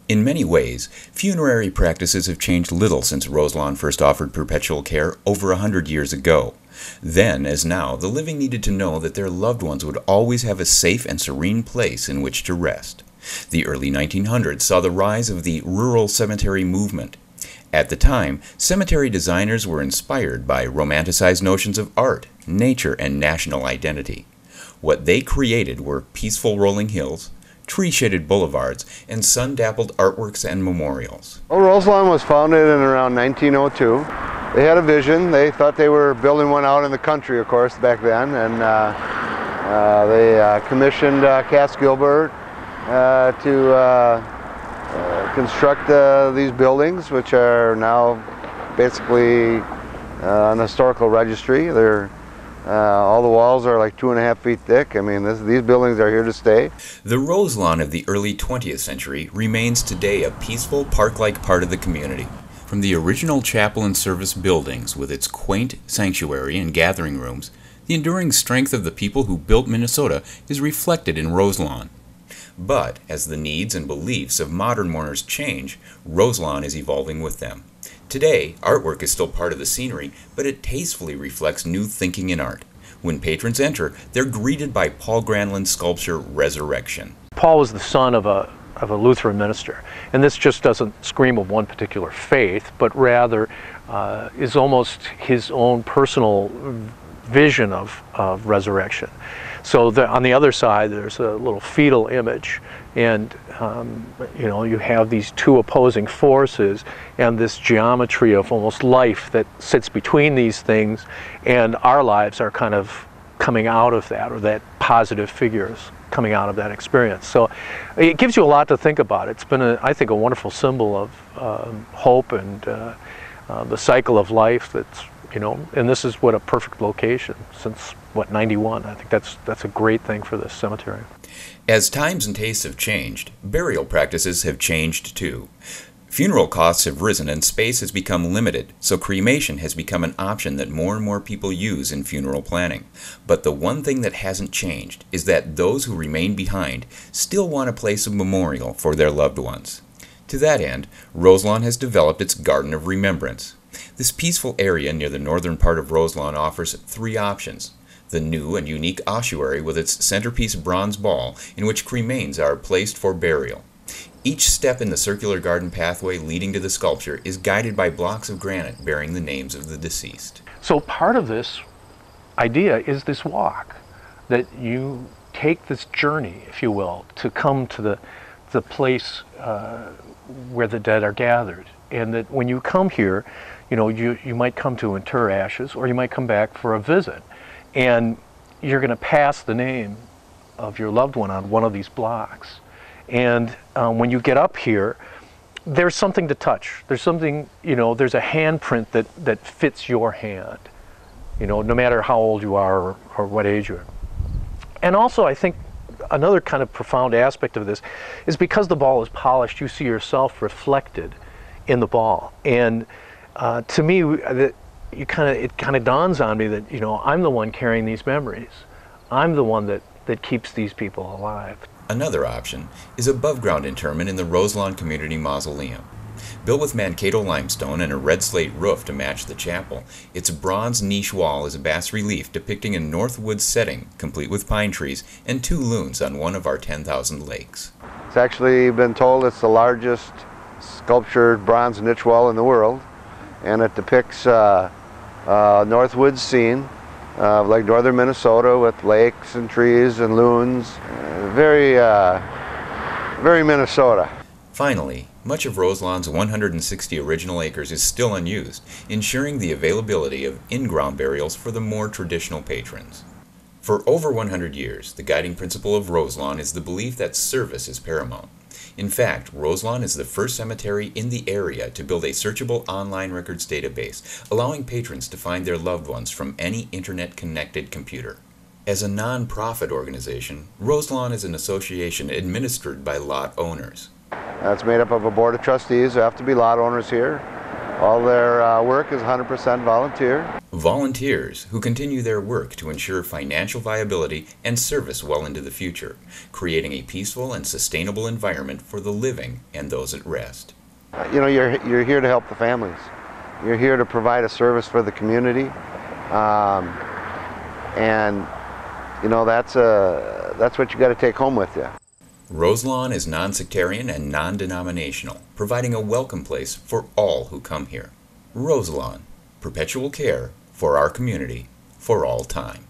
In many ways, funerary practices have changed little since Roselawn first offered perpetual care over 100 years ago. Then, as now, the living needed to know that their loved ones would always have a safe and serene place in which to rest. The early 1900s saw the rise of the rural cemetery movement. At the time, cemetery designers were inspired by romanticized notions of art, nature, and national identity. What they created were peaceful rolling hills, tree-shaded boulevards, and sun-dappled artworks and memorials. Well, Roselawn was founded in around 1902. They had a vision. They thought they were building one out in the country, of course, back then, and they commissioned Cass Gilbert to construct these buildings, which are now basically an historical registry. They're all the walls are like 2.5 feet thick. I mean, these buildings are here to stay. The Roselawn of the early 20th century remains today a peaceful, park-like part of the community. From the original chapel and service buildings with its quaint sanctuary and gathering rooms, the enduring strength of the people who built Minnesota is reflected in Roselawn. But as the needs and beliefs of modern mourners change, Roselawn is evolving with them. Today, artwork is still part of the scenery, but it tastefully reflects new thinking in art. When patrons enter, they're greeted by Paul Granlund's sculpture, Resurrection. Paul was the son of a Lutheran minister, and this just doesn't scream of one particular faith, but rather is almost his own personal vision of resurrection. So on the other side, there's a little fetal image, and you have these two opposing forces and this geometry of almost life that sits between these things, and our lives are kind of coming out of that, or that positive figures coming out of that experience. So it gives you a lot to think about. It's been, I think, a wonderful symbol of hope and the cycle of life that's, and this is what a perfect location since, 91. I think that's a great thing for this cemetery. As times and tastes have changed, burial practices have changed too. Funeral costs have risen and space has become limited, so cremation has become an option that more and more people use in funeral planning. But the one thing that hasn't changed is that those who remain behind still want a place of memorial for their loved ones. To that end, Roselawn has developed its Garden of Remembrance. This peaceful area near the northern part of Roselawn offers 3 options. The new and unique ossuary with its centerpiece bronze ball in which cremains are placed for burial. Each step in the circular garden pathway leading to the sculpture is guided by blocks of granite bearing the names of the deceased. So part of this idea is this walk, that you take this journey, if you will, to come to the place where the dead are gathered. And that when you come here, you might come to inter ashes, or you might come back for a visit. And you're going to pass the name of your loved one on one of these blocks. And when you get up here, there's something to touch. There's something, there's a handprint that fits your hand, no matter how old you are or what age you are. And also, I think another kind of profound aspect of this is because the ball is polished, you see yourself reflected in the ball. And to me, it kind of dawns on me that, I'm the one carrying these memories. I'm the one that keeps these people alive. Another option is above-ground interment in the Roselawn Community Mausoleum. Built with Mankato limestone and a red slate roof to match the chapel, its bronze niche wall is a bas-relief depicting a northwoods setting, complete with pine trees and 2 loons on one of our 10,000 lakes. It's actually been told it's the largest sculptured bronze niche wall in the world, and it depicts northwoods scene like northern Minnesota with lakes and trees and loons. Very Minnesota. Finally, much of Roselawn's 160 original acres is still unused, ensuring the availability of in-ground burials for the more traditional patrons. For over 100 years, the guiding principle of Roselawn is the belief that service is paramount. In fact, Roselawn is the first cemetery in the area to build a searchable online records database, allowing patrons to find their loved ones from any internet-connected computer. As a non-profit organization, Roselawn is an association administered by lot owners. It's made up of a board of trustees who have to be lot owners here. All their work is 100% volunteer. Volunteers who continue their work to ensure financial viability and service well into the future, creating a peaceful and sustainable environment for the living and those at rest. You know, you're here to help the families. You're here to provide a service for the community, and you know that's what you got to take home with you. Roselawn is non-sectarian and non-denominational, providing a welcome place for all who come here. Roselawn, perpetual care for our community for all time.